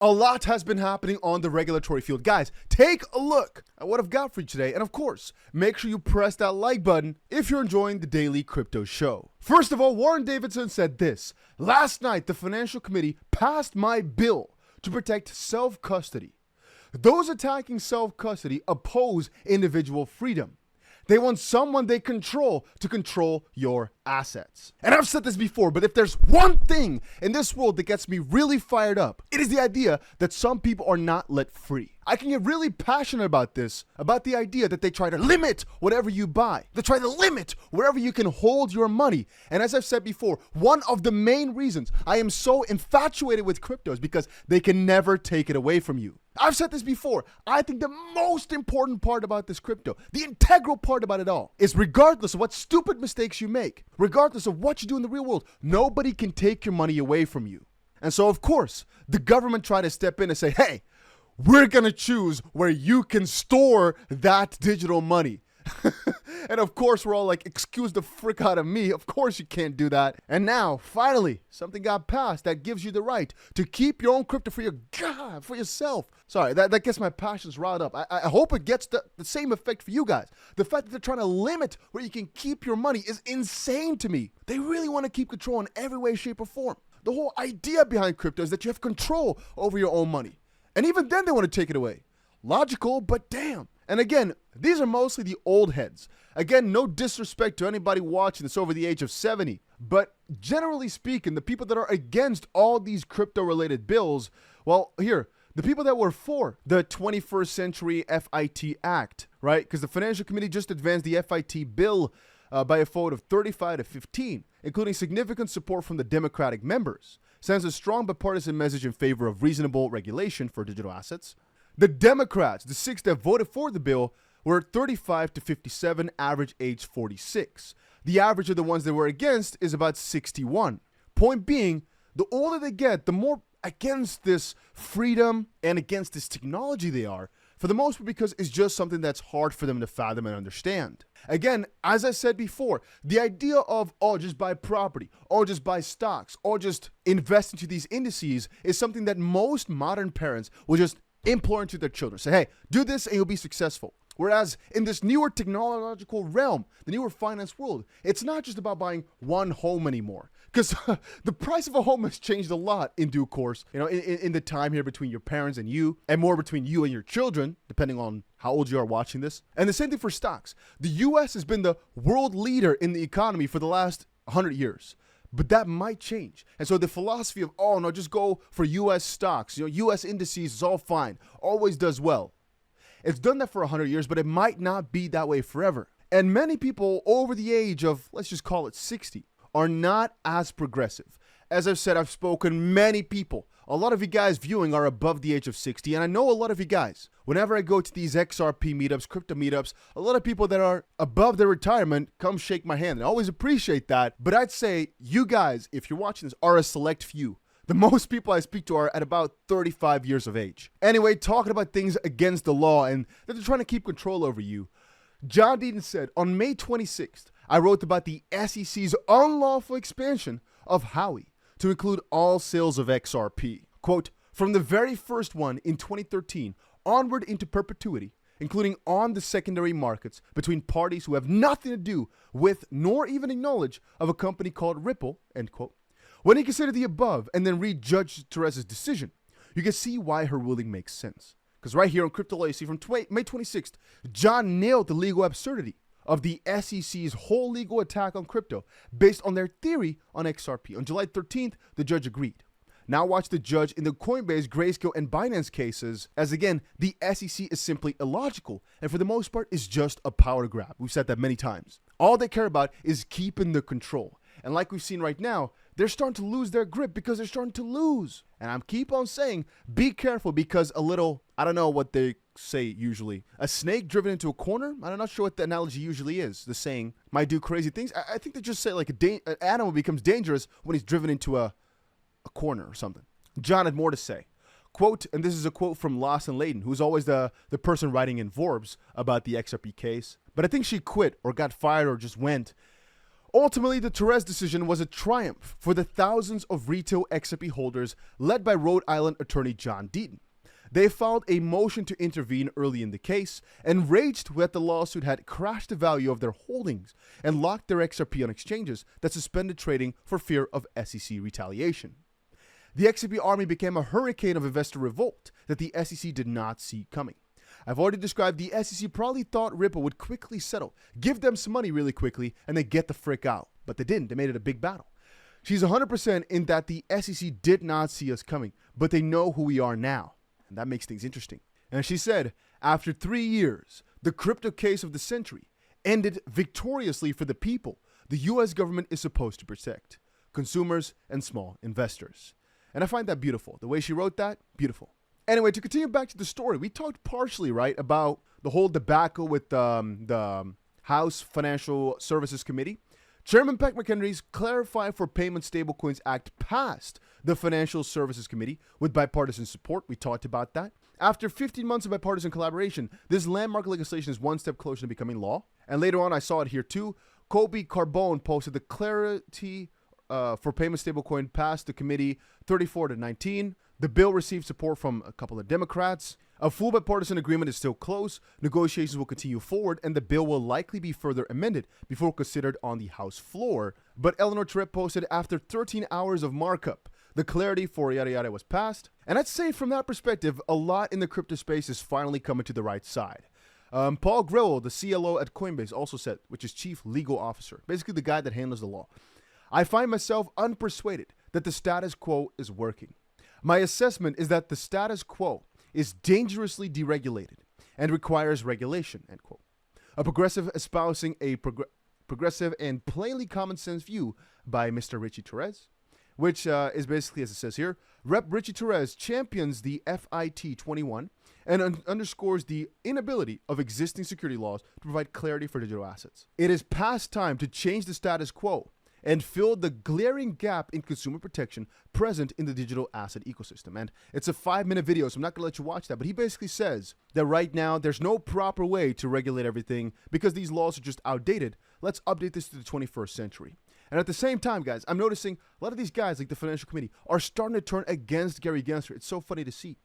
A lot has been happening on the regulatory field. Guys, take a look at what I've got for you today. And of course, make sure you press that like button if you're enjoying the daily crypto show. First of all, Warren Davidson said this: last night, the Financial Committee passed my bill to protect self-custody. Those attacking self-custody oppose individual freedom. They want someone they control to control your assets. And I've said this before, but if there's one thing in this world that gets me really fired up, it is the idea that some people are not let free. I can get really passionate about this, about the idea that they try to limit whatever you buy. They try to limit wherever you can hold your money. And as I've said before, one of the main reasons I am so infatuated with crypto is because they can never take it away from you. I've said this before, I think the most important part about this crypto, the integral part about it all, is regardless of what stupid mistakes you make, regardless of what you do in the real world, nobody can take your money away from you. And so, of course, the government tried to step in and say, hey, we're going to choose where you can store that digital money. And of course, we're all like, excuse the frick out of me. Of course you can't do that. And now, finally, something got passed that gives you the right to keep your own crypto for yourself. Sorry, that gets my passions riled up. I hope it gets the same effect for you guys. The fact that they're trying to limit where you can keep your money is insane to me. They really want to keep control in every way, shape, or form. The whole idea behind crypto is that you have control over your own money. And even then they want to take it away. Logical, but damn. And again, these are mostly the old heads. Again, no disrespect to anybody watching this over the age of 70. But generally speaking, the people that are against all these crypto-related bills, well, here, the people that were for the 21st Century FIT Act, right? Because the Financial Committee just advanced the FIT bill by a vote of 35 to 15, including significant support from the Democratic members. Sends a strong bipartisan message in favor of reasonable regulation for digital assets. The Democrats, the six that voted for the bill, were 35 to 57, average age 46. The average of the ones that were against is about 61. Point being, the older they get, the more against this freedom and against this technology they are, for the most part, because it's just something that's hard for them to fathom and understand. Again, as I said before, the idea of, oh, just buy property, or just buy stocks, or just invest into these indices is something that most modern parents will just implore into their children. Say, hey, do this and you'll be successful. Whereas in this newer technological realm, the newer finance world, it's not just about buying one home anymore. Because the price of a home has changed a lot in due course, in the time here between your parents and you, and more between you and your children, depending on how old you are watching this. And the same thing for stocks. The US has been the world leader in the economy for the last 100 years. But that might change. And so the philosophy of, oh, no, just go for US stocks, US indices is all fine, always does well. It's done that for 100 years, but it might not be that way forever. And many people over the age of, let's just call it 60, are not as progressive. As I've said, I've spoken many people. A lot of you guys viewing are above the age of 60, and I know a lot of you guys. Whenever I go to these XRP meetups, crypto meetups, a lot of people that are above their retirement come shake my hand. I always appreciate that, but I'd say you guys, if you're watching this, are a select few. The most people I speak to are at about 35 years of age. Anyway, talking about things against the law and that they're trying to keep control over you. John Deaton said, on May 26th, I wrote about the SEC's unlawful expansion of Howey to include all sales of XRP. Quote, from the very first one in 2013 onward into perpetuity, including on the secondary markets between parties who have nothing to do with nor even a knowledge of a company called Ripple, end quote. When you consider the above and then read Judge Teresa's decision, you can see why her ruling makes sense. Because right here on Crypto Law, you see from May 26th, John nailed the legal absurdity of the SEC's whole legal attack on crypto based on their theory on XRP. On July 13th, the judge agreed. Now watch the judge in the Coinbase, Grayscale, and Binance cases, as again, the SEC is simply illogical, and for the most part, is just a power grab. We've said that many times. All they care about is keeping the control. And like we've seen right now, they're starting to lose their grip because they're starting to lose. And I keep on saying, be careful because a little, I don't know what they say usually, a snake driven into a corner? I'm not sure what the analogy usually is. The saying might do crazy things. I think they just say like an animal becomes dangerous when he's driven into a corner or something. John had more to say. Quote, and this is a quote from Lawson Layton, who's always the person writing in Forbes about the XRP case. But I think she quit or got fired or just went. Ultimately, the Therese decision was a triumph for the thousands of retail XRP holders led by Rhode Island attorney John Deaton. They filed a motion to intervene early in the case and raged that the lawsuit had crashed the value of their holdings and locked their XRP on exchanges that suspended trading for fear of SEC retaliation. The XRP army became a hurricane of investor revolt that the SEC did not see coming. I've already described the SEC probably thought Ripple would quickly settle, give them some money really quickly, and then get the frick out. But they didn't. They made it a big battle. She's 100% in that the SEC did not see us coming, but they know who we are now. And that makes things interesting. And she said, after 3 years, the crypto case of the century ended victoriously for the people the U.S. government is supposed to protect, consumers and small investors. And I find that beautiful. The way she wrote that, beautiful. Anyway, to continue back to the story, we talked partially, right, about the whole debacle with the House Financial Services Committee. Chairman Peck McHenry's Clarify for Payment Stablecoins Act passed the Financial Services Committee with bipartisan support. We talked about that. After 15 months of bipartisan collaboration, this landmark legislation is one step closer to becoming law. And later on, I saw it here too. Colby Carbone posted the Clarity for Payment Stablecoin passed the committee 34-19. The bill received support from a couple of Democrats. A full bipartisan agreement is still close. Negotiations will continue forward, and the bill will likely be further amended before considered on the House floor. But Eleanor Tripp posted, after 13 hours of markup, the clarity for yada yada was passed. And I'd say from that perspective, a lot in the crypto space is finally coming to the right side. Paul Grillo, the CLO at Coinbase, also said, which is Chief Legal Officer, basically the guy that handles the law. I find myself unpersuaded that the status quo is working. My assessment is that the status quo is dangerously deregulated and requires regulation, end quote. A progressive espousing a progressive and plainly common sense view by Mr. Richie Therese, which is basically, as it says here, Rep. Richie Therese champions the FIT 21 and underscores the inability of existing security laws to provide clarity for digital assets. It is past time to change the status quo and fill the glaring gap in consumer protection present in the digital asset ecosystem. And it's a 5-minute video, so I'm not going to let you watch that. But he basically says that right now there's no proper way to regulate everything because these laws are just outdated. Let's update this to the 21st century. And at the same time, guys, I'm noticing a lot of these guys, like the Financial Committee, are starting to turn against Gary Gensler. It's so funny to see.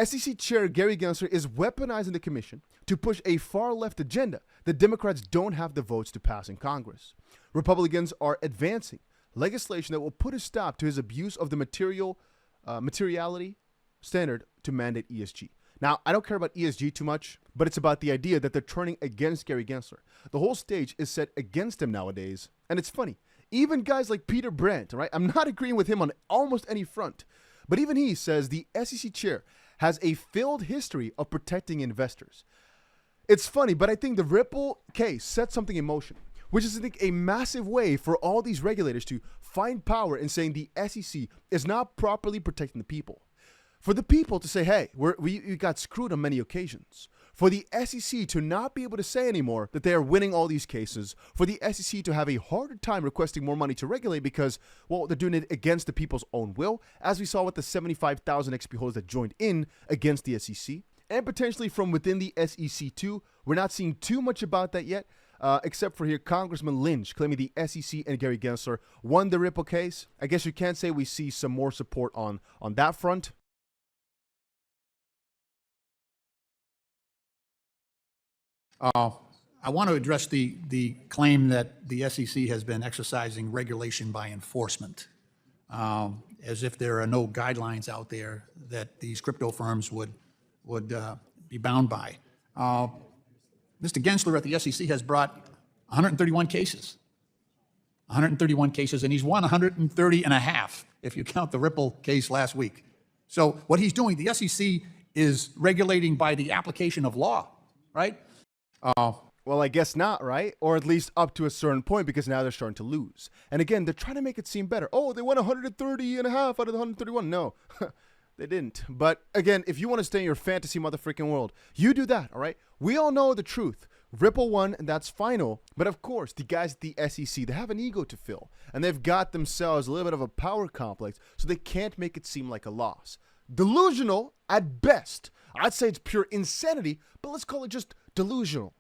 SEC Chair Gary Gensler is weaponizing the commission to push a far-left agenda that Democrats don't have the votes to pass in Congress. Republicans are advancing legislation that will put a stop to his abuse of the materiality standard to mandate ESG. Now, I don't care about ESG too much, but it's about the idea that they're turning against Gary Gensler. The whole stage is set against him nowadays, and it's funny. Even guys like Peter Brandt, right? I'm not agreeing with him on almost any front, but even he says the SEC chair has a failed history of protecting investors. It's funny, but I think the Ripple case set something in motion, which is, I think, a massive way for all these regulators to find power in saying the SEC is not properly protecting the people. For the people to say, hey, we got screwed on many occasions. For the SEC to not be able to say anymore that they are winning all these cases. For the SEC to have a harder time requesting more money to regulate because, well, they're doing it against the people's own will, as we saw with the 75,000 XP holders that joined in against the SEC. And potentially from within the SEC too. We're not seeing too much about that yet, except for here Congressman Lynch claiming the SEC and Gary Gensler won the Ripple case. I guess you can say we see some more support on that front. I want to address the claim that the SEC has been exercising regulation by enforcement, as if there are no guidelines out there that these crypto firms would be bound by. Mr. Gensler at the SEC has brought 131 cases. 131 cases, and he's won 130 and a half, if you count the Ripple case last week. So what he's doing, the SEC is regulating by the application of law, right? Well, I guess not, right? Or at least up to a certain point, because now they're starting to lose. And again, they're trying to make it seem better. Oh, they won 130 and a half out of the 131. No, they didn't. But again, if you want to stay in your fantasy motherfucking world, you do that, all right? We all know the truth. Ripple won, and that's final. But of course, the guys at the SEC, they have an ego to fill. And they've got themselves a little bit of a power complex, so they can't make it seem like a loss. Delusional at best. I'd say it's pure insanity, but let's call it just delusional,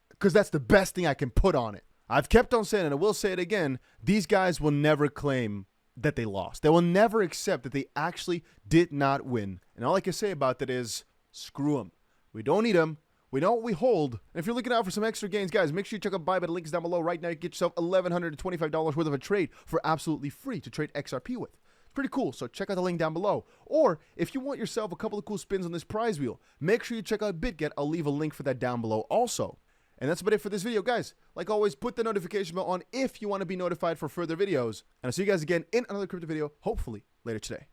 because that's the best thing I can put on it. I've kept on saying it, and I will say it again, these guys will never claim that they lost. They will never accept that they actually did not win. And all I can say about that is, screw them. We don't need them. We know what we hold. And if you're looking out for some extra gains, guys, make sure you check out buy button links down below. Right now, you get yourself $1,125 worth of a trade for absolutely free to trade XRP with. It's pretty cool, so check out the link down below. Or if you want yourself a couple of cool spins on this prize wheel, make sure you check out BitGet. I'll leave a link for that down below also. And that's about it for this video, guys. Like always, put the notification bell on if you want to be notified for further videos. And I'll see you guys again in another crypto video, hopefully later today.